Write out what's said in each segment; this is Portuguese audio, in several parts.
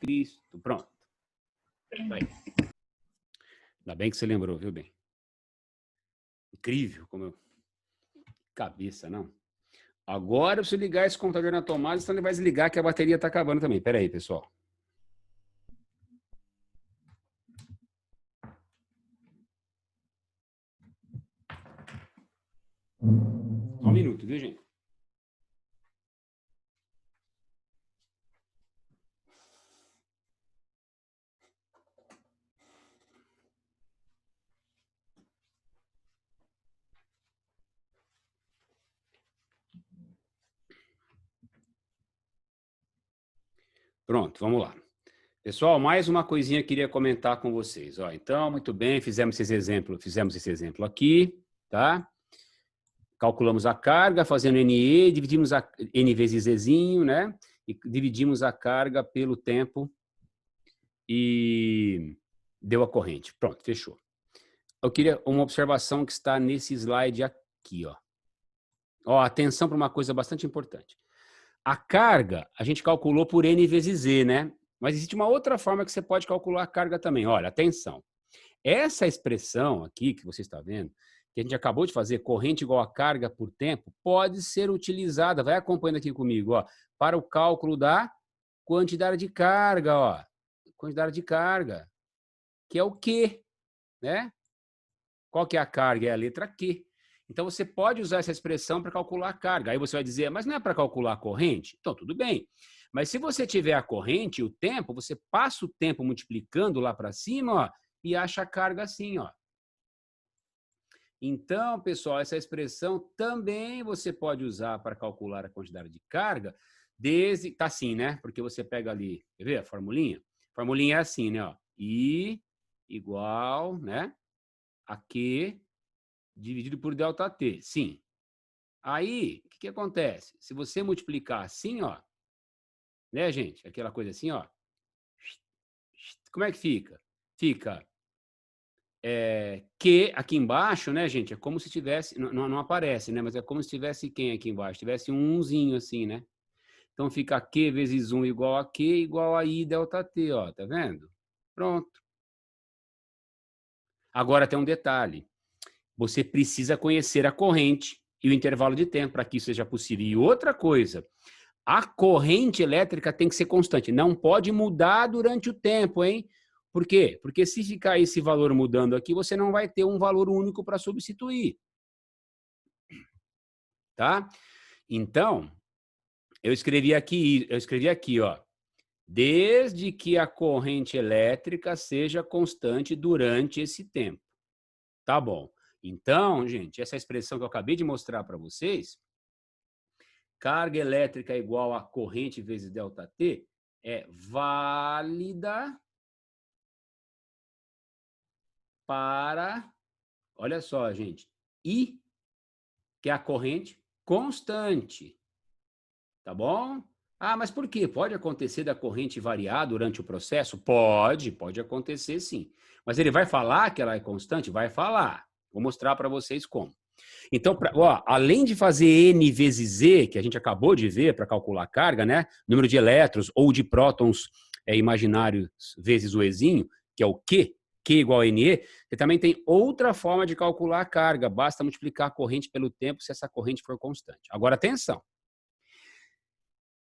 Cristo. Pronto. Aí. Ainda bem que você lembrou, viu, bem? Incrível como eu... Cabeça, não? Agora eu preciso ligar esse computador na tomada, senão ele vai desligar que a bateria está acabando também. Espera aí, pessoal. Só um minuto, viu, gente? Pronto, vamos lá. Pessoal, mais uma coisinha que eu queria comentar com vocês. Ó, então, muito bem, fizemos esse exemplo aqui, tá? Calculamos a carga fazendo NE, dividimos a N vezes Zzinho, né? E dividimos a carga pelo tempo e deu a corrente. Pronto, fechou. Eu queria uma observação que está nesse slide aqui, ó. Ó, atenção para uma coisa bastante importante. A carga, a gente calculou por N vezes Z, né? Mas existe uma outra forma que você pode calcular a carga também. Olha, atenção. Essa expressão aqui que você está vendo, que a gente acabou de fazer, corrente igual a carga por tempo, pode ser utilizada, vai acompanhando aqui comigo, ó, para o cálculo da quantidade de carga, ó. Quantidade de carga, que é o Q, né? Qual que é a carga? É a letra Q. Então, você pode usar essa expressão para calcular a carga. Aí você vai dizer, mas não é para calcular a corrente? Então, tudo bem. Mas se você tiver a corrente e o tempo, você passa o tempo multiplicando lá para cima, ó, e acha a carga assim, ó. Então, pessoal, essa expressão também você pode usar para calcular a quantidade de carga, desde... Tá assim, né? Porque você pega ali, quer ver a formulinha? A formulinha é assim, né? Ó, I igual, né? A Q dividido por ΔT. Sim. Aí, o que acontece? Se você multiplicar assim, ó, né, gente? Aquela coisa assim, ó. Como é que fica? Fica Q aqui embaixo, né, gente? É como se tivesse... Não aparece, né? Mas é como se tivesse quem aqui embaixo? Tivesse um umzinho assim, né? Então, fica Q vezes 1 igual a Q igual a I ΔT, ó. Tá vendo? Pronto. Agora tem um detalhe. Você precisa conhecer a corrente e o intervalo de tempo para que isso seja possível. E outra coisa, a corrente elétrica tem que ser constante. Não pode mudar durante o tempo, hein? Por quê? Porque se ficar esse valor mudando aqui, você não vai ter um valor único para substituir. Tá? Então, eu escrevi aqui, ó. Desde que a corrente elétrica seja constante durante esse tempo. Tá bom. Então, gente, essa expressão que eu acabei de mostrar para vocês, carga elétrica igual a corrente vezes ΔT, é válida para, olha só, gente, I, que é a corrente constante. Tá bom? Ah, mas por quê? Pode acontecer da corrente variar durante o processo? Pode acontecer sim. Mas ele vai falar que ela é constante? Vai falar. Vou mostrar para vocês como. Então, além de fazer N vezes Z, que a gente acabou de ver para calcular a carga, né? Número de elétrons ou de prótons imaginários vezes o Ezinho, que é o Q, Q igual a NE, você também tem outra forma de calcular a carga. Basta multiplicar a corrente pelo tempo se essa corrente for constante. Agora, atenção.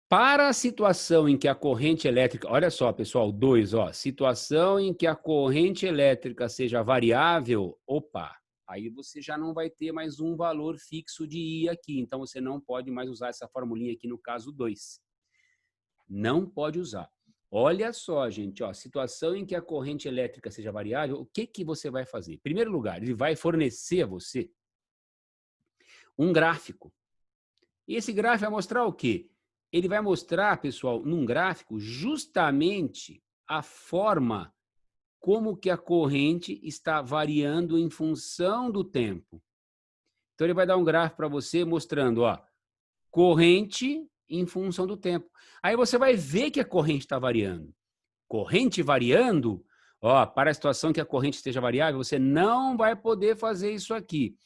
Para a situação em que a corrente elétrica... Olha só, pessoal, 2, ó. Situação em que a corrente elétrica seja variável, opa, aí você já não vai ter mais um valor fixo de I aqui. Então, você não pode mais usar essa formulinha aqui no caso 2. Não pode usar. Olha só, gente, ó, situação em que a corrente elétrica seja variável, o que você vai fazer? Em primeiro lugar, ele vai fornecer a você um gráfico. E esse gráfico vai mostrar o quê? Ele vai mostrar, pessoal, num gráfico, justamente a forma como que a corrente está variando em função do tempo. Então, ele vai dar um gráfico para você mostrando, ó, corrente em função do tempo. Aí você vai ver que a corrente está variando. Corrente variando, ó, para a situação que a corrente esteja variável, você não vai poder fazer isso aqui.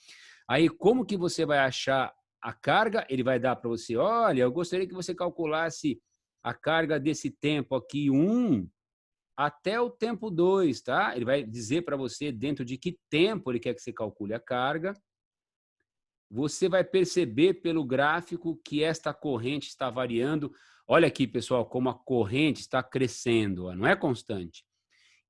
Aí, como que você vai achar a carga? Ele vai dar para você, olha, eu gostaria que você calculasse a carga desse tempo aqui 1 até o tempo 2, tá? Ele vai dizer para você dentro de que tempo ele quer que você calcule a carga. Você vai perceber pelo gráfico que esta corrente está variando. Olha aqui, pessoal, como a corrente está crescendo, ó, não é constante.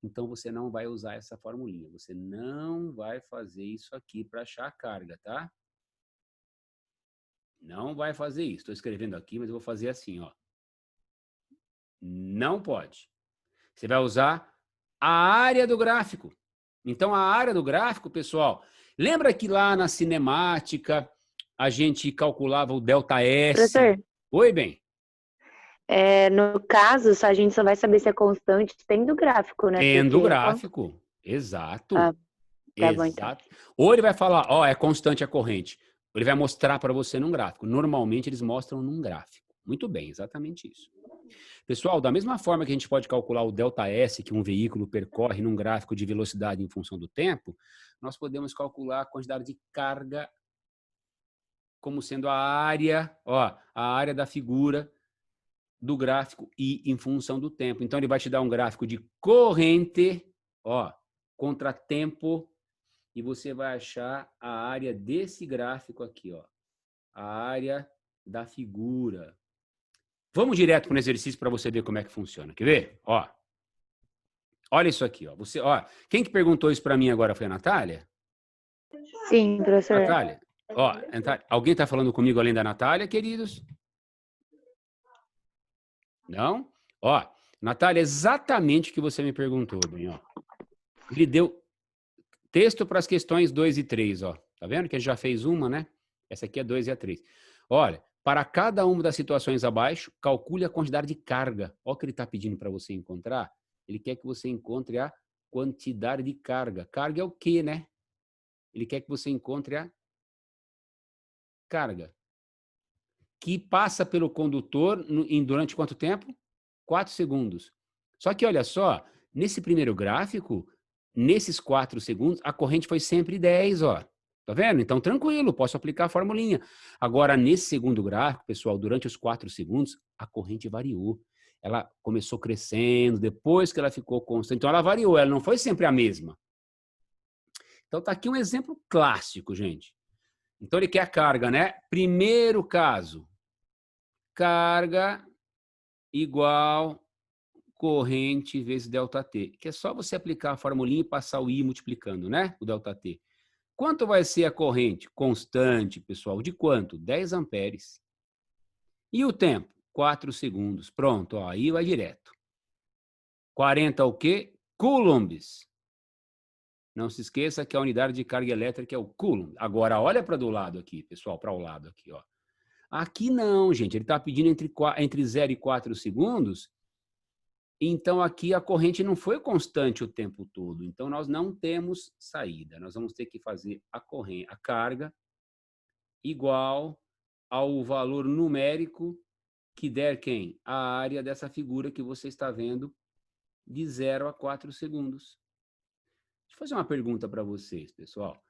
Então, você não vai usar essa formulinha. Você não vai fazer isso aqui para achar a carga, tá? Não vai fazer isso. Estou escrevendo aqui, mas eu vou fazer assim, ó. Não pode. Você vai usar a área do gráfico. Então, a área do gráfico, pessoal, lembra que lá na cinemática a gente calculava o ΔS? Professor, Oi, bem. no caso, a gente só vai saber se é constante tendo gráfico, né? Tendo o Porque gráfico. Exato. Ah, tá bom, então. Exato. Ou ele vai falar, ó, é constante a corrente. Ele vai mostrar para você num gráfico. Normalmente eles mostram num gráfico. Muito bem, exatamente isso. Pessoal, da mesma forma que a gente pode calcular o ΔS que um veículo percorre num gráfico de velocidade em função do tempo, nós podemos calcular a quantidade de carga como sendo a área, ó, a área da figura do gráfico e em função do tempo. Então ele vai te dar um gráfico de corrente, ó, contra tempo, e você vai achar a área desse gráfico aqui, ó, a área da figura. Vamos direto para o exercício para você ver como é que funciona. Quer ver? Ó, olha isso aqui, ó. Você, ó, quem que perguntou isso para mim agora foi a Natália? Sim, professor. Natália, ó, alguém está falando comigo além da Natália, queridos? Não? Ó, Natália, exatamente o que você me perguntou, bem, ó. Ele deu texto para as questões 2 e 3, ó. Tá vendo que a gente já fez uma, né? Essa aqui é 2 e a 3. Olha, para cada uma das situações abaixo, calcule a quantidade de carga. Olha o que ele está pedindo para você encontrar. Ele quer que você encontre a quantidade de carga. Carga é o quê, né? Ele quer que você encontre a carga. Que passa pelo condutor durante quanto tempo? 4 segundos. Só que olha só, nesse primeiro gráfico, nesses 4 segundos, a corrente foi sempre 10, ó. Tá vendo? Então, tranquilo, posso aplicar a formulinha. Agora, nesse segundo gráfico, pessoal, durante os 4 segundos, a corrente variou. Ela começou crescendo, depois que ela ficou constante. Então, ela variou, ela não foi sempre a mesma. Então, tá aqui um exemplo clássico, gente. Então, ele quer a carga, né? Primeiro caso, carga igual corrente vezes ΔT, que é só você aplicar a formulinha e passar o I multiplicando, né? O ΔT. Quanto vai ser a corrente constante, pessoal? De quanto? 10 amperes. E o tempo? 4 segundos. Pronto, ó, aí vai direto. 40 o quê? Coulombs. Não se esqueça que a unidade de carga elétrica é o coulomb. Agora, olha para do lado aqui, pessoal, para o lado aqui, ó. Aqui não, gente. Ele está pedindo entre 0 e 4 segundos. Então, aqui a corrente não foi constante o tempo todo. Então, nós não temos saída. Nós vamos ter que fazer a carga igual ao valor numérico que der quem? A área dessa figura que você está vendo de 0 a 4 segundos. Deixa eu fazer uma pergunta para vocês, pessoal.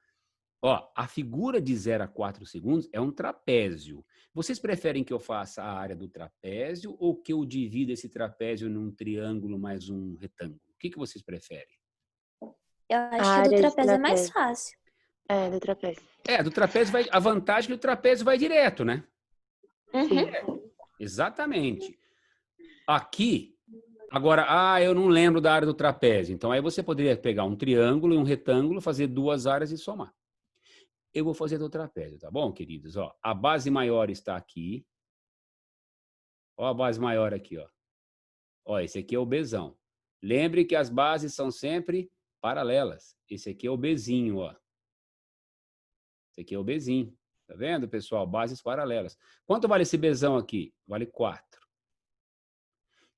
Ó, a figura de 0 a 4 segundos é um trapézio. Vocês preferem que eu faça a área do trapézio ou que eu divida esse trapézio num triângulo mais um retângulo? O que vocês preferem? Eu A acho que do área de trapézio é mais trapézio. fácil. É, do trapézio. Do trapézio vai. A vantagem é que o trapézio vai direto, né? Uhum. Exatamente. Aqui, agora, eu não lembro da área do trapézio. Então, aí você poderia pegar um triângulo e um retângulo, fazer duas áreas e somar. Eu vou fazer do trapézio, tá bom, queridos? Ó, a base maior está aqui. Ó a base maior aqui, ó. Ó, esse aqui é o Bzão. Lembre que as bases são sempre paralelas. Esse aqui é o Bzinho, ó. Esse aqui é o Bzinho. Tá vendo, pessoal? Bases paralelas. Quanto vale esse Bzão aqui? Vale 4.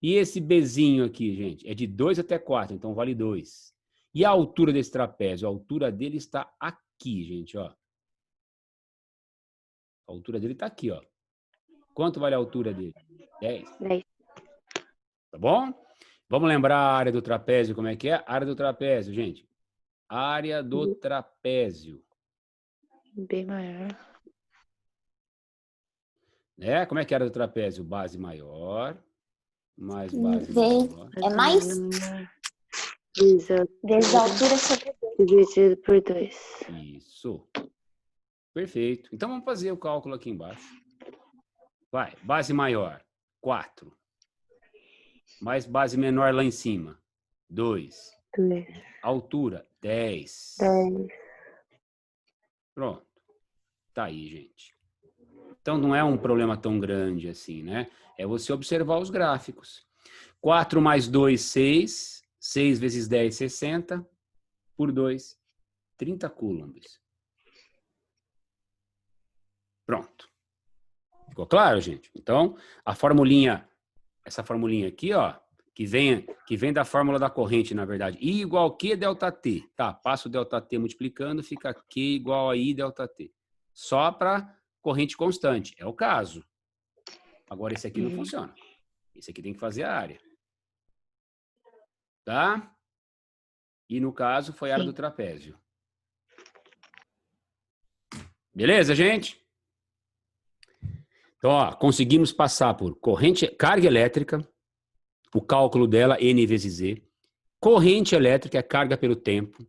E esse Bzinho aqui, gente, é de 2 até 4, então vale 2. E a altura desse trapézio? A altura dele está aqui, gente, ó. A altura dele está aqui, ó. Quanto vale a altura dele? 10. 10. Tá bom? Vamos lembrar a área do trapézio, como é que é? A área do trapézio, gente. Área do trapézio. B maior. Né? Como é que é a área do trapézio? Base maior. Mais base Vezes- maior. É mais vezes a altura sobre 2. Dividido por 2. Isso. Perfeito. Então, vamos fazer o cálculo aqui embaixo. Vai. Base maior, 4. Mais base menor lá em cima, 2. 2. Altura, 10. 10. Pronto. Tá aí, gente. Então, não é um problema tão grande assim, né? É você observar os gráficos. 4 mais 2, 6. 6 vezes 10, 60. Por 2, 30 coulombs. Pronto. Ficou claro, gente? Então, a formulinha, essa formulinha aqui, ó, que vem da fórmula da corrente, na verdade. I igual a Q delta T. Tá, passa o delta T multiplicando, fica Q igual a I delta T. Só para corrente constante. É o caso. Agora, esse aqui não funciona. Esse aqui tem que fazer a área. Tá? E, no caso, foi a área do trapézio. Beleza, gente? Então, ó, conseguimos passar por corrente, carga elétrica, o cálculo dela, N vezes Z. Corrente elétrica é carga pelo tempo.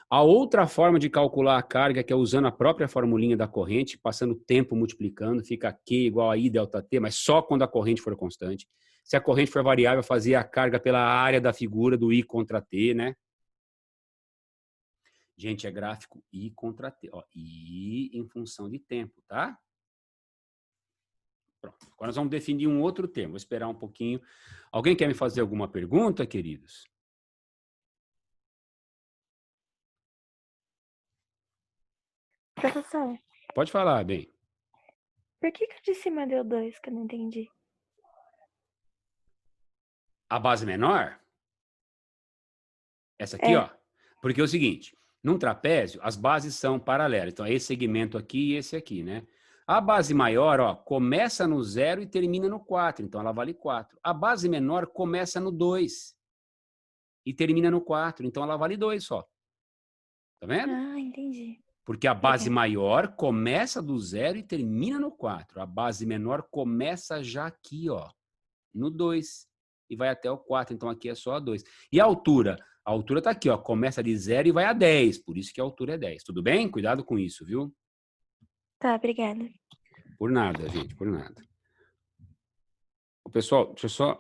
A outra forma de calcular a carga, que é usando a própria formulinha da corrente, passando o tempo multiplicando, fica Q igual a I delta T, mas só quando a corrente for constante. Se a corrente for variável, fazia a carga pela área da figura do I contra T, né? Gente, é gráfico I contra T. Ó, I em função de tempo, tá? Pronto. Agora nós vamos definir um outro termo. Vou esperar um pouquinho. Alguém quer me fazer alguma pergunta, queridos? Professor, Pode falar, bem. por que o de cima deu 2 que eu não entendi? A base menor? Essa aqui, É. ó. Porque é o seguinte, num trapézio, as bases são paralelas. Então, é esse segmento aqui e esse aqui, né? A base maior, ó, começa no 0 e termina no 4. Então, ela vale 4. A base menor começa no 2 e termina no 4. Então, ela vale 2 só. Tá vendo? Ah, entendi. Porque a base maior começa do 0 e termina no 4. A base menor começa já aqui, ó, no 2 e vai até o 4. Então, aqui é só a 2. E a altura? A altura tá aqui, ó, começa de 0 e vai a 10. Por isso que a altura é 10. Tudo bem? Cuidado com isso, viu? Tá, obrigada. Por nada, gente, por nada. Ô, pessoal, deixa eu só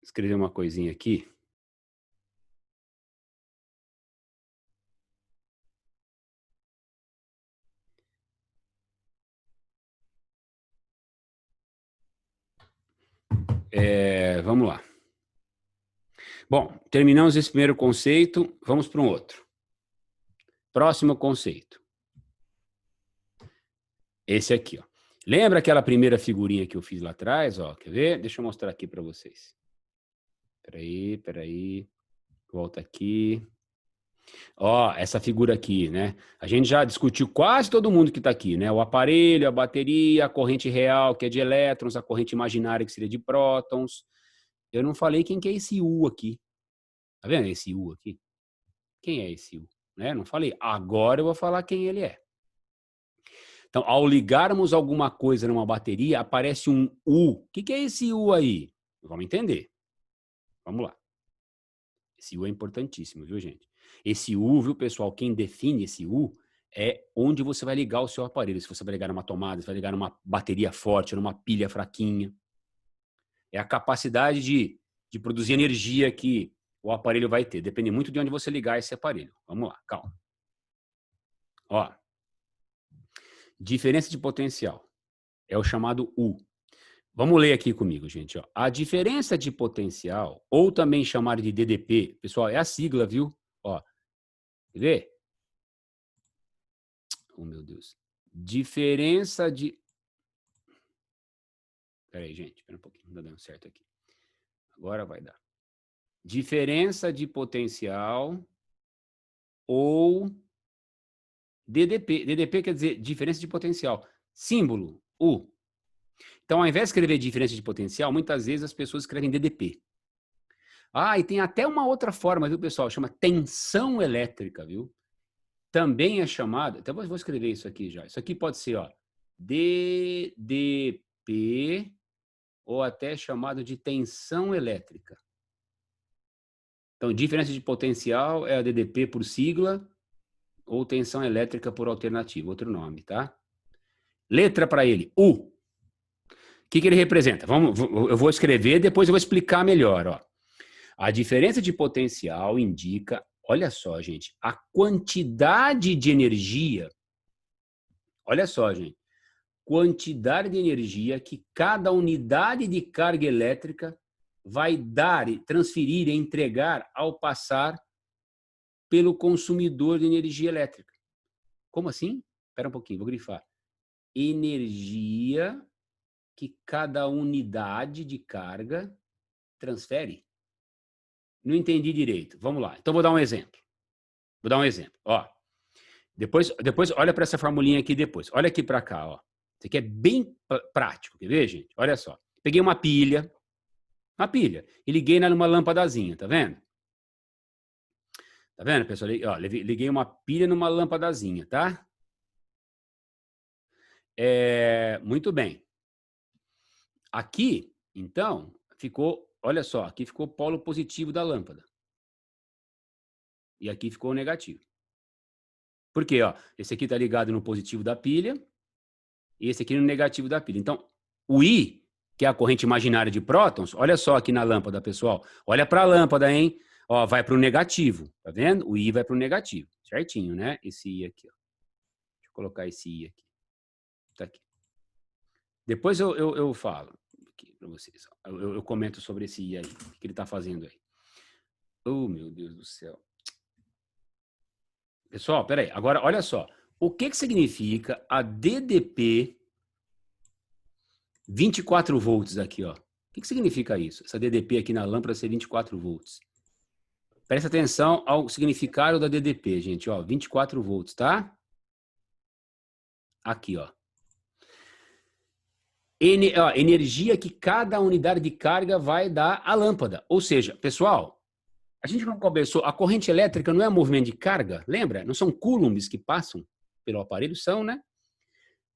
escrever uma coisinha aqui. Vamos lá. Bom, terminamos esse primeiro conceito, vamos para um outro. Próximo conceito. Esse aqui, ó. Lembra aquela primeira figurinha que eu fiz lá atrás, ó? Quer ver? Deixa eu mostrar aqui para vocês. Peraí. Volta aqui. Ó, essa figura aqui, né? A gente já discutiu quase todo mundo que está aqui, né? O aparelho, a bateria, a corrente real, que é de elétrons, a corrente imaginária, que seria de prótons. Eu não falei quem que é esse U aqui. Tá vendo esse U aqui? Quem é esse U? Né? Não falei. Agora eu vou falar quem ele é. Então, ao ligarmos alguma coisa numa bateria, aparece um U. O que é esse U aí? Vamos entender. Vamos lá. Esse U é importantíssimo, viu, gente? Esse U, viu, pessoal? Quem define esse U é onde você vai ligar o seu aparelho. Se você vai ligar numa tomada, se vai ligar numa bateria forte, numa pilha fraquinha. É a capacidade de produzir energia que o aparelho vai ter. Depende muito de onde você ligar esse aparelho. Vamos lá, calma. Ó. Diferença de potencial. É o chamado U. Vamos ler aqui comigo, gente. Ó. A diferença de potencial, ou também chamada de DDP, pessoal, é a sigla, viu? Ó. Quer ver? Oh, meu Deus. Diferença de... Peraí, gente. Espera um pouquinho. Não tá dando certo aqui. Agora vai dar. Diferença de potencial ou DDP. DDP quer dizer diferença de potencial. Símbolo, U. Então, ao invés de escrever diferença de potencial, muitas vezes as pessoas escrevem DDP. Ah, e tem até uma outra forma, viu, pessoal? Chama tensão elétrica, viu? Também é chamada... Então, vou escrever isso aqui já. Isso aqui pode ser, ó, DDP ou até chamado de tensão elétrica. Então, diferença de potencial é a DDP por sigla ou tensão elétrica por alternativa, outro nome, tá? Letra para ele, U. O que ele representa? Eu vou escrever, depois eu vou explicar melhor, ó. A diferença de potencial indica, olha só, gente, a quantidade de energia, olha só, gente, quantidade de energia que cada unidade de carga elétrica vai dar, transferir e entregar ao passar pelo consumidor de energia elétrica. Como assim? Espera um pouquinho, vou grifar. Energia que cada unidade de carga transfere. Não entendi direito. Vamos lá. Então, vou dar um exemplo. Ó, depois olha para essa formulinha aqui depois. Olha aqui para cá, ó. Isso aqui é bem prático. Quer ver, gente? Olha só. Peguei uma pilha e liguei numa lâmpadazinha, tá vendo? Tá vendo, pessoal? Ó, liguei uma pilha numa lâmpadazinha, tá? Muito bem. Aqui, então, ficou, olha só, aqui ficou o polo positivo da lâmpada. E aqui ficou o negativo. Por quê? Ó, esse aqui está ligado no positivo da pilha e esse aqui no negativo da pilha. Então, o I, que é a corrente imaginária de prótons, olha só aqui na lâmpada, pessoal. Olha para a lâmpada, hein? Ó, vai para o negativo, tá vendo? O I vai para o negativo, certinho, né? Esse I aqui, ó. Deixa eu colocar esse I aqui. Tá aqui. Depois eu falo aqui para vocês. Eu comento sobre esse I aí, o que ele está fazendo aí. Oh, meu Deus do céu. Pessoal, peraí. Agora, olha só. O que significa a DDP 24 volts aqui, ó? O que significa isso? Essa DDP aqui na lâmpada ser 24 volts. Presta atenção ao significado da DDP, gente, ó. 24 volts, tá? Aqui, ó. Energia que cada unidade de carga vai dar à lâmpada. Ou seja, pessoal, a gente não conversou, a corrente elétrica não é movimento de carga, lembra? Não são coulombs que passam pelo aparelho, são, né?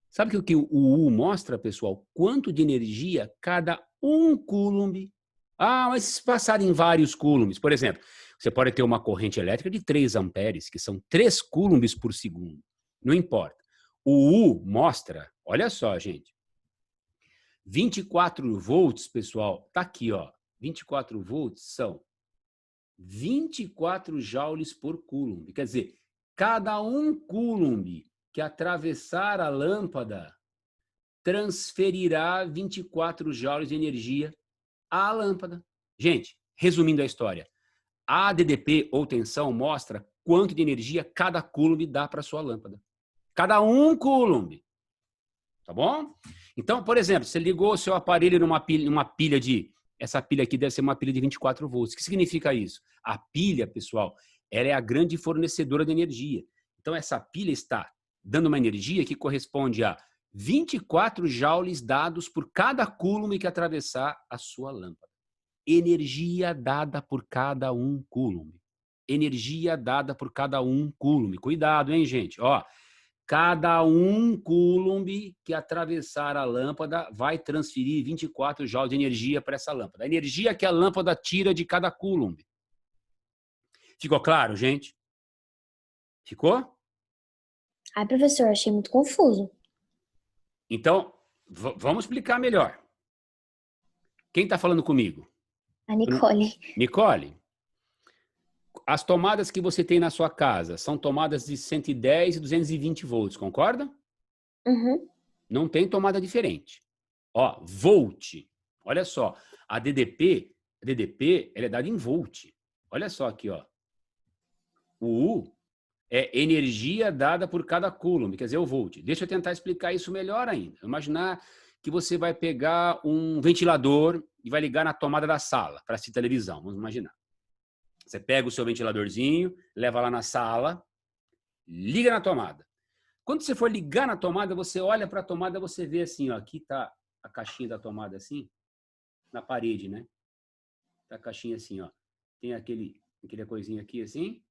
Sabe o que o U mostra, pessoal? Quanto de energia cada um coulomb. Ah, mas se passar em vários coulombs, por exemplo, você pode ter uma corrente elétrica de 3 amperes, que são 3 coulombs por segundo. Não importa. O U mostra, olha só, gente, 24 volts, pessoal, tá aqui, ó. 24 volts são 24 joules por coulomb. Quer dizer, cada um coulomb que atravessar a lâmpada transferirá 24 joules de energia à lâmpada. Gente, resumindo a história, a DDP ou tensão mostra quanto de energia cada coulomb dá para sua lâmpada. Cada um coulomb. Tá bom? Então, por exemplo, você ligou o seu aparelho numa pilha de... Essa pilha aqui deve ser uma pilha de 24 volts. O que significa isso? A pilha, pessoal, ela é a grande fornecedora de energia. Então, essa pilha está dando uma energia que corresponde a 24 joules dados por cada coulomb que atravessar a sua lâmpada. Energia dada por cada um coulomb. Energia dada por cada um coulomb. Cuidado, hein, gente? Ó, cada um coulomb que atravessar a lâmpada vai transferir 24 joules de energia para essa lâmpada. A energia que a lâmpada tira de cada coulomb. Ficou claro, gente? Ficou? Ai, professor, achei muito confuso. Então, vamos explicar melhor. Quem está falando comigo? A Nicole. Nicole, as tomadas que você tem na sua casa são tomadas de 110 e 220 volts, concorda? Uhum. Não tem tomada diferente. Ó, volt. Olha só, a DDP ela é dada em volt. Olha só aqui, ó. O U é energia dada por cada coulomb, quer dizer, o volt. Deixa eu tentar explicar isso melhor ainda. Imaginar que você vai pegar um ventilador e vai ligar na tomada da sala para assistir televisão. Vamos imaginar. Você pega o seu ventiladorzinho, leva lá na sala, liga na tomada. Quando você for ligar na tomada, você olha para a tomada, você vê assim, ó, aqui está a caixinha da tomada assim, na parede, né? Tá a caixinha assim, ó. Tem aquele coisinha aqui assim,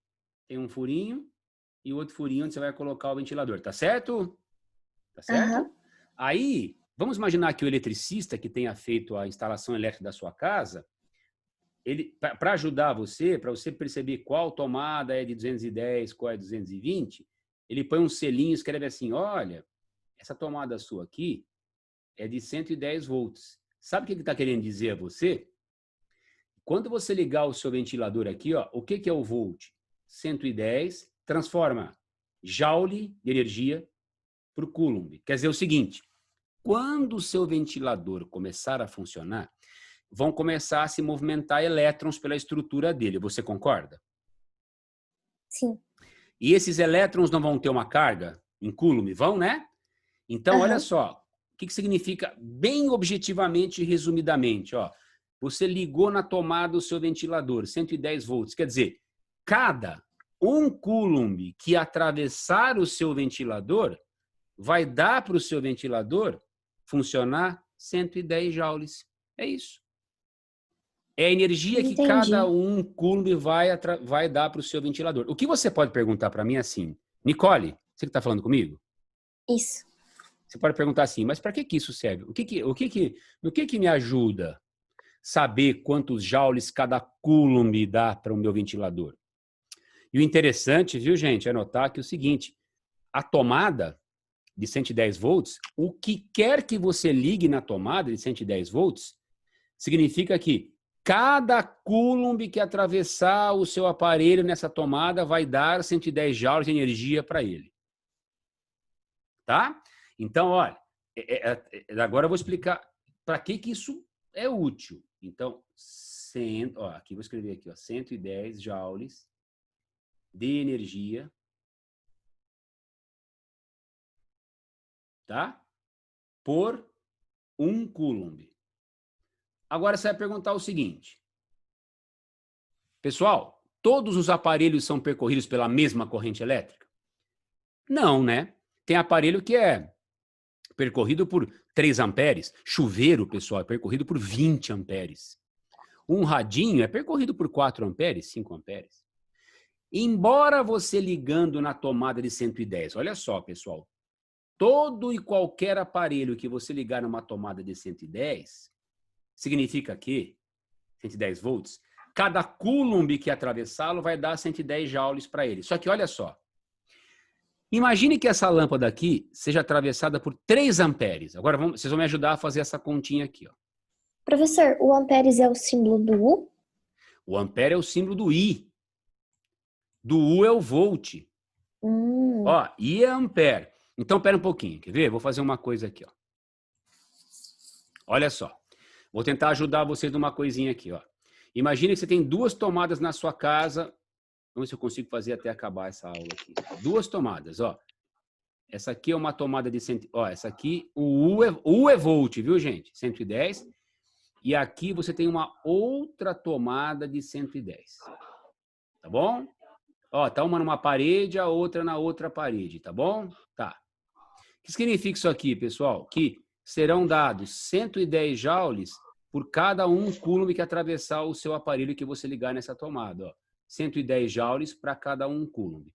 tem um furinho e o outro furinho onde você vai colocar o ventilador. Tá certo? Tá certo? Uhum. Aí, vamos imaginar que o eletricista que tenha feito a instalação elétrica da sua casa, ele, para ajudar você, para você perceber qual tomada é de 210, qual é 220, ele põe um selinho e escreve assim, olha, essa tomada sua aqui é de 110 volts. Sabe o que ele está querendo dizer a você? Quando você ligar o seu ventilador aqui, ó, o que é o volt? 110 transforma joule de energia por coulomb. Quer dizer o seguinte, quando o seu ventilador começar a funcionar, vão começar a se movimentar elétrons pela estrutura dele. Você concorda? Sim. E esses elétrons não vão ter uma carga em coulomb? Vão, né? Então, olha só. O que significa, bem objetivamente e resumidamente, ó. Você ligou na tomada o seu ventilador, 110 volts. Quer dizer, cada 1 coulomb que atravessar o seu ventilador vai dar para o seu ventilador funcionar 110 joules. É isso. É a energia que cada 1 coulomb vai dar para o seu ventilador. O que você pode perguntar para mim é assim, Nicole, você que está falando comigo? Isso. Você pode perguntar assim, mas para que isso serve? No que me ajuda saber quantos joules cada coulomb dá para o meu ventilador? E o interessante, viu, gente, é notar que é o seguinte, a tomada de 110 volts, o que quer que você ligue na tomada de 110 volts, significa que cada coulomb que atravessar o seu aparelho nessa tomada vai dar 110 joules de energia para ele. Tá? Então, olha, agora eu vou explicar para que isso é útil. Então, aqui vou escrever aqui, ó, 110 joules de energia, tá? Por 1 coulomb. Agora você vai perguntar o seguinte. Pessoal, todos os aparelhos são percorridos pela mesma corrente elétrica? Não, né? Tem aparelho que é percorrido por 3 amperes. Chuveiro, pessoal, é percorrido por 20 amperes. Um radinho é percorrido por 4 amperes, 5 amperes. Embora você ligando na tomada de 110, olha só, pessoal, todo e qualquer aparelho que você ligar numa tomada de 110, significa que 110 volts, cada coulomb que atravessá-lo vai dar 110 joules para ele. Só que olha só, imagine que essa lâmpada aqui seja atravessada por 3 amperes. Agora vocês vão me ajudar a fazer essa continha aqui, ó. Professor, o amperes é o símbolo do U? O ampere é o símbolo do I. Do U é o volt. Ó, I é ampere. Então, pera um pouquinho, quer ver? Vou fazer uma coisa aqui, ó. Olha só. Vou tentar ajudar vocês numa coisinha aqui, ó. Imagine que você tem 2 tomadas na sua casa. Vamos ver se eu consigo fazer até acabar essa aula aqui. 2 tomadas, ó. Essa aqui é uma tomada de 100... Ó, essa aqui, o U é volt, viu, gente? 110. E aqui você tem uma outra tomada de 110. Tá bom? Ó, tá uma numa parede, a outra na outra parede, tá bom? Tá. O que significa isso aqui, pessoal? Que serão dados 110 joules por cada 1 coulomb que atravessar o seu aparelho que você ligar nessa tomada, ó. 110 joules para cada 1 coulomb.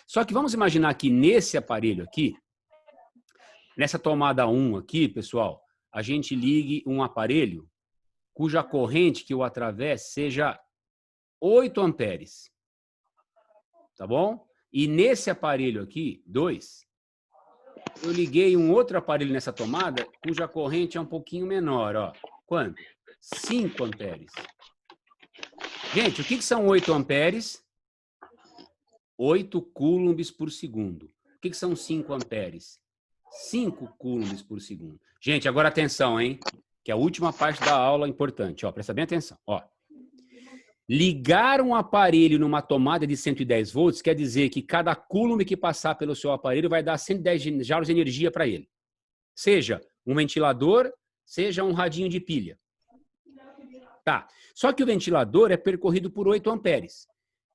Só que vamos imaginar que nesse aparelho aqui, nessa tomada 1 aqui, pessoal, a gente ligue um aparelho cuja corrente que o atravesse seja 8 amperes. Tá bom? E nesse aparelho aqui, 2, eu liguei um outro aparelho nessa tomada cuja corrente é um pouquinho menor, ó. Quanto? 5 amperes. Gente, o que são 8 amperes? 8 coulombs por segundo. O que são 5 amperes? 5 coulombs por segundo. Gente, agora atenção, hein? Que é a última parte da aula importante, ó. Presta bem atenção, ó. Ligar um aparelho numa tomada de 110 volts quer dizer que cada coulomb que passar pelo seu aparelho vai dar 110 joules de energia para ele. Seja um ventilador, seja um radinho de pilha. Tá. Só que o ventilador é percorrido por 8 amperes.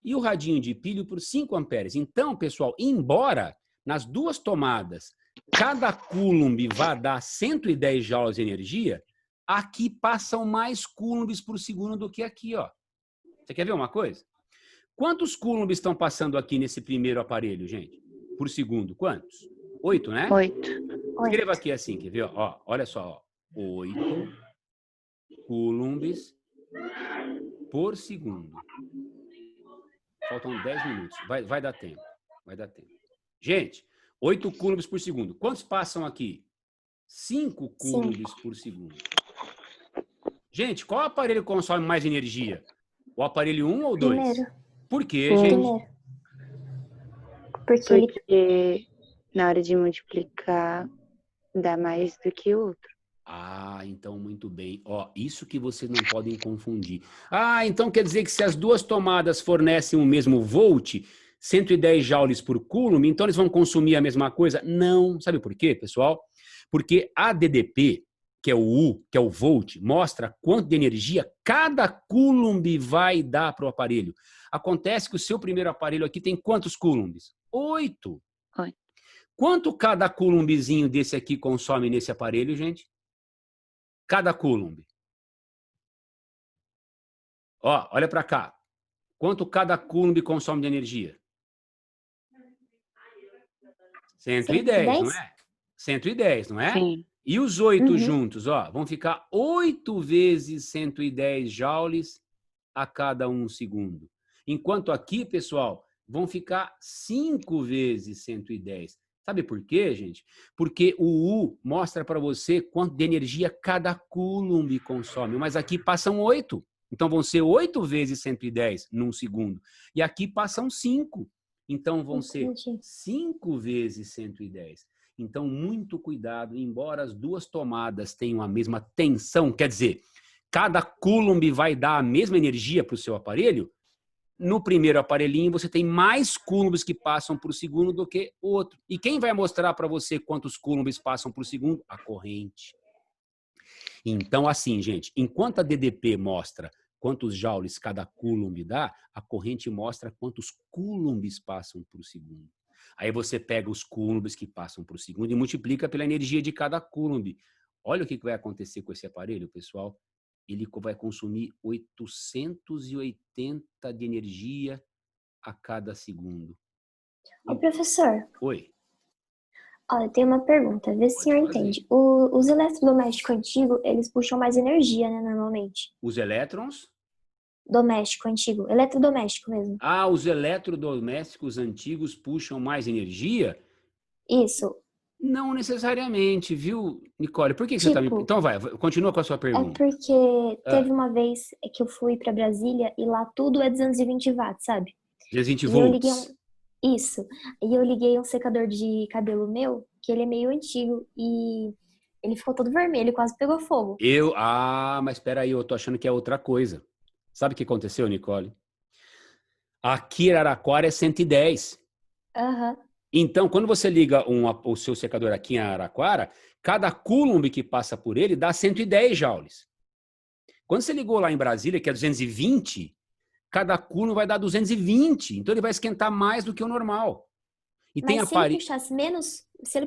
E o radinho de pilha por 5 amperes. Então, pessoal, embora nas 2 tomadas cada coulomb vá dar 110 joules de energia, aqui passam mais coulombs por segundo do que aqui, ó. Você quer ver uma coisa? Quantos coulombs estão passando aqui nesse primeiro aparelho, gente? Por segundo, quantos? 8, né? 8. Escreva aqui assim, quer ver? Ó, olha só, ó. 8 coulombs por segundo. Faltam 10 minutos. Vai dar tempo. Vai dar tempo. Gente, 8 coulombs por segundo. Quantos passam aqui? 5 coulombs por segundo. Gente, qual aparelho consome mais energia? O aparelho 1 ou 2? Primeiro. Por quê, Primeiro. gente? Porque ele... Porque na hora de multiplicar dá mais do que o outro. Ah, então muito bem. Ó, isso que vocês não podem confundir. Ah, então quer dizer que se as duas tomadas fornecem o mesmo volt, 110 joules por coulomb, então eles vão consumir a mesma coisa? Não. Sabe por quê, pessoal? Porque a DDP, que é o U, que é o volt, mostra quanto de energia cada coulomb vai dar para o aparelho. Acontece que o seu primeiro aparelho aqui tem quantos coulombs? 8. 8. Quanto cada coulombzinho desse aqui consome nesse aparelho, gente? Cada coulomb. Ó, olha para cá. Quanto cada coulomb consome de energia? 110, não é? 110, não é? Sim. E os 8 Uhum. juntos, ó, vão ficar 8 vezes 110 joules a cada 1 segundo. Enquanto aqui, pessoal, vão ficar 5 vezes 110. Sabe por quê, gente? Porque o U mostra para você quanto de energia cada coulomb consome, mas aqui passam 8. Então vão ser 8 vezes 110 num segundo. E aqui passam 5. Então vão ser Entendi. 5 vezes 110. Então, muito cuidado, embora as duas tomadas tenham a mesma tensão, quer dizer, cada coulomb vai dar a mesma energia para o seu aparelho, no primeiro aparelhinho você tem mais coulombs que passam por segundo do que o outro. E quem vai mostrar para você quantos coulombs passam por segundo? A corrente. Então, assim, gente, enquanto a DDP mostra quantos joules cada coulomb dá, a corrente mostra quantos coulombs passam por segundo. Aí você pega os coulombs que passam por segundo e multiplica pela energia de cada coulomb. Olha o que vai acontecer com esse aparelho, pessoal. Ele vai consumir 880 de energia a cada segundo. Ô, professor, Oi. olha, tem uma pergunta, vê se o senhor Pode fazer. entende. Os eletrodomésticos antigos, eles puxam mais energia, né, normalmente. Os elétrons? Doméstico antigo, eletrodoméstico mesmo. Ah, os eletrodomésticos antigos puxam mais energia? Isso. Não necessariamente, viu, Nicole? Por que você está me... Tipo, Então vai, continua com a sua é pergunta. porque teve uma vez que eu fui pra Brasília e lá tudo é 220 watts, sabe? 220 E eu liguei volts. Isso. E eu liguei um secador de cabelo meu, que ele é meio antigo, e ele ficou todo vermelho, quase pegou fogo. Mas espera aí, eu tô achando que é outra coisa. Sabe o que aconteceu, Nicole? Aqui em Araraquara é 110. Aham. Então, quando você liga o seu secador aqui em Araraquara, cada coulomb que passa por ele dá 110 joules. Quando você ligou lá em Brasília, que é 220, cada coulomb vai dar 220. Então, ele vai esquentar mais do que o normal. E tem Mas se ele aparelho...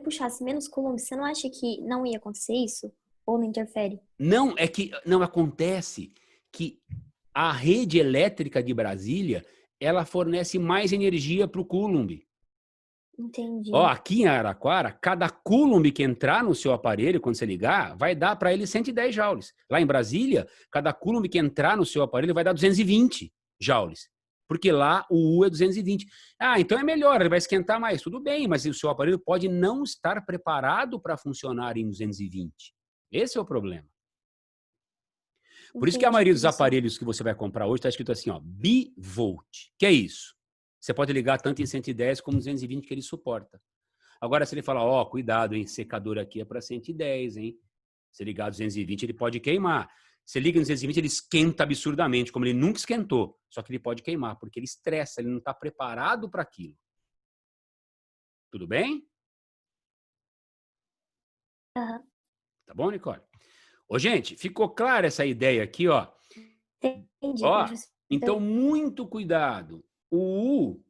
puxasse menos coulomb, você não acha que não ia acontecer isso? Ou não interfere? Não, é que não acontece que a rede elétrica de Brasília, ela fornece mais energia para o coulomb. Entendi. Ó, aqui em Araraquara, cada coulomb que entrar no seu aparelho, quando você ligar, vai dar para ele 110 joules. Lá em Brasília, cada coulomb que entrar no seu aparelho vai dar 220 joules. Porque lá o U é 220. Ah, então é melhor, ele vai esquentar mais. Tudo bem, mas o seu aparelho pode não estar preparado para funcionar em 220. Esse é o problema. Por isso que a Entendi, maioria dos professor. aparelhos que você vai comprar hoje está escrito assim, ó, bivolt. Que é isso? Você pode ligar tanto em 110 como 220 que ele suporta. Agora, se ele falar, ó, cuidado, hein, secador aqui é para 110, hein? Se ligar 220, ele pode queimar. Você liga em 220, ele esquenta absurdamente, como ele nunca esquentou. Só que ele pode queimar, porque ele estressa, ele não está preparado para aquilo. Tudo bem? Aham. Tá bom, Nicole? Ô, gente, ficou clara essa ideia aqui, ó? Entendi, Ó, professor. então, muito cuidado. O U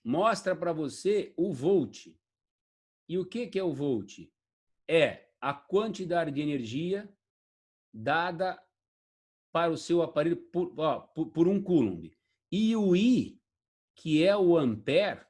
mostra para você o volt. E o que é o volt? É a quantidade de energia dada para o seu aparelho por um coulomb. E o I, que é o ampere,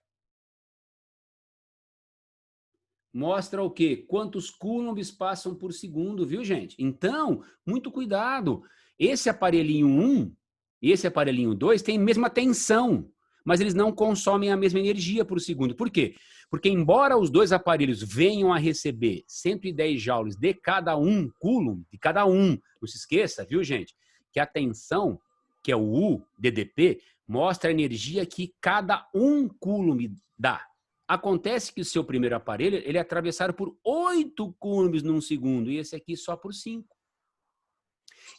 Mostra o quê? Quantos coulombs passam por segundo, viu, gente? Então, muito cuidado. Esse aparelhinho 1 e esse aparelhinho 2 têm a mesma tensão, mas eles não consomem a mesma energia por segundo. Por quê? Porque embora os dois aparelhos venham a receber 110 joules de cada um coulomb, de cada um, não se esqueça, viu, gente? Que a tensão, que é o U, DDP, mostra a energia que cada um coulomb dá. Acontece que o seu primeiro aparelho ele é atravessado por 8 coulombs num segundo e esse aqui só por 5.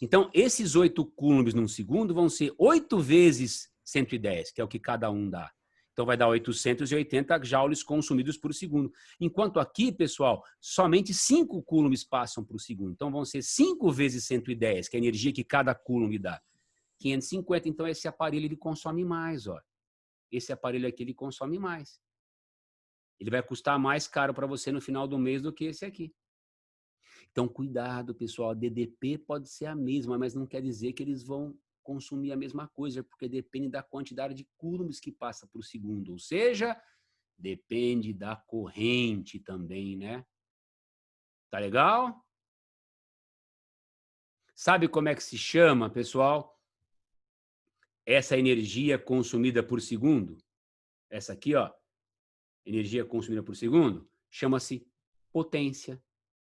Então, esses 8 coulombs num segundo vão ser 8 vezes 110, que é o que cada um dá. Então, vai dar 880 joules consumidos por segundo. Enquanto aqui, pessoal, somente 5 coulombs passam por segundo. Então, vão ser 5 vezes 110, que é a energia que cada coulomb dá. 550. Então, esse aparelho ele consome mais. Ó. Esse aparelho aqui ele consome mais. Ele vai custar mais caro para você no final do mês do que esse aqui. Então, cuidado, pessoal. A DDP pode ser a mesma, mas não quer dizer que eles vão consumir a mesma coisa, porque depende da quantidade de coulombs que passa por segundo. Ou seja, depende da corrente também, né? Tá legal? Sabe como é que se chama, pessoal? Essa energia consumida por segundo? Essa aqui, ó. Energia consumida por segundo, chama-se potência.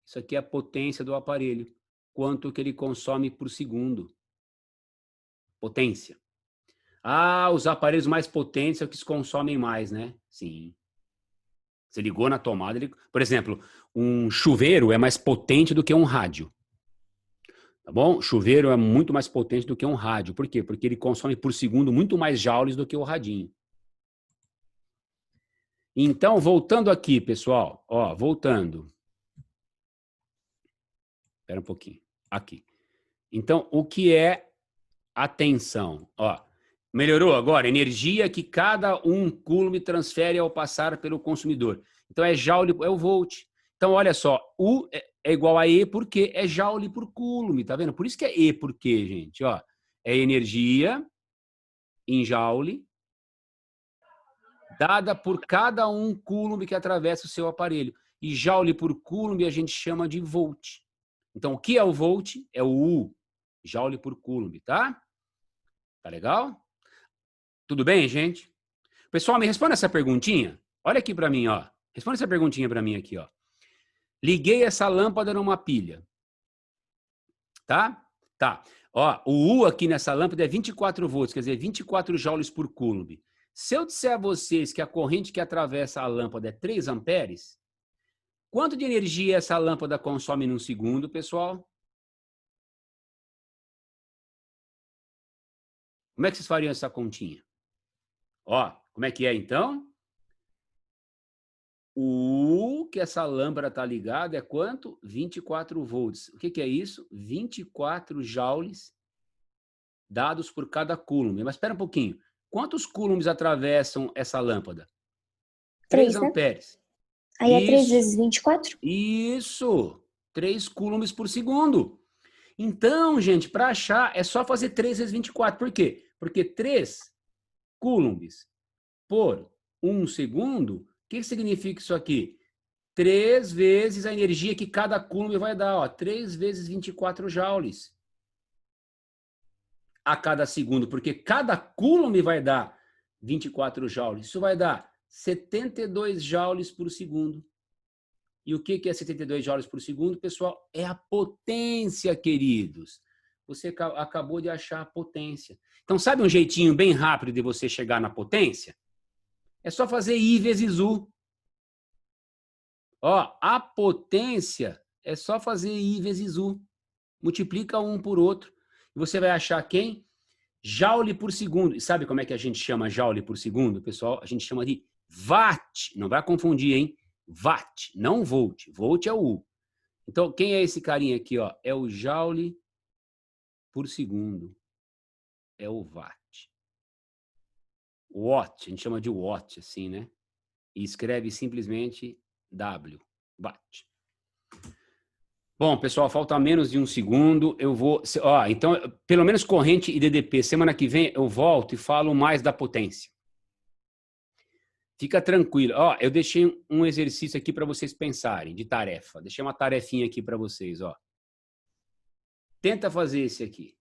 Isso aqui é a potência do aparelho. Quanto que ele consome por segundo. Potência. Ah, os aparelhos mais potentes é os que consomem mais, né? Sim. Você ligou na tomada, por exemplo, um chuveiro é mais potente do que um rádio. Tá bom? Chuveiro é muito mais potente do que um rádio. Por quê? Porque ele consome por segundo muito mais joules do que o radinho. Então, voltando aqui, pessoal, ó, voltando. Espera um pouquinho. Aqui. Então, o que é a tensão? Ó, melhorou agora? Energia que cada um coulomb transfere ao passar pelo consumidor. Então, é joule, é o volt. Então, olha só, U é igual a E porque é joule por coulomb, tá vendo? Por isso que é E por quê, gente? Ó, é energia em joule dada por cada um coulomb que atravessa o seu aparelho. E joule por coulomb a gente chama de volt. Então, o que é o volt? É o U, joule por coulomb, tá? Tá legal? Tudo bem, gente? Pessoal, me responda essa perguntinha. Olha aqui para mim, ó. Responda essa perguntinha para mim aqui, ó. Liguei essa lâmpada numa pilha. Tá? Tá. Ó, o U aqui nessa lâmpada é 24 volts, quer dizer, 24 joules por coulomb. Se eu disser a vocês que a corrente que atravessa a lâmpada é 3 amperes, quanto de energia essa lâmpada consome num segundo, pessoal? Como é que vocês fariam essa continha? Ó, como é que é então? O que essa lâmpada está ligada é quanto? 24 volts. O que é isso? 24 joules dados por cada coulomb. Mas espera um pouquinho. Quantos coulombs atravessam essa lâmpada? 3 né? amperes. Aí é 3 vezes 24? Isso! 3 coulombs por segundo. Então, gente, para achar, é só fazer 3 vezes 24. Por quê? Porque 3 coulombs por 1 segundo, o que significa isso aqui? 3 vezes a energia que cada coulomb vai dar. Ó, 3 vezes 24 joules a cada segundo, porque cada coulomb vai dar 24 joules. Isso vai dar 72 joules por segundo. E o que é 72 joules por segundo, pessoal? É a potência, queridos. Você acabou de achar a potência. Então, sabe um jeitinho bem rápido de você chegar na potência? É só fazer I vezes U. Ó, a potência é só fazer I vezes U. Multiplica um por outro. E você vai achar quem? Joule por segundo. E sabe como é que a gente chama joule por segundo, pessoal? A gente chama de watt. Não vai confundir, hein? Watt, não volt. Volt é o U. Então, quem é esse carinha aqui, ó? É o joule por segundo. É o watt. Watt, a gente chama de watt, assim, né? E escreve simplesmente W, watt. Bom, pessoal, falta menos de 1 segundo. Eu vou... Ó, então, pelo menos corrente e DDP. Semana que vem eu volto e falo mais da potência. Fica tranquilo. Ó, eu deixei um exercício aqui para vocês pensarem, de tarefa. Deixei uma tarefinha aqui para vocês, ó. Tenta fazer esse aqui.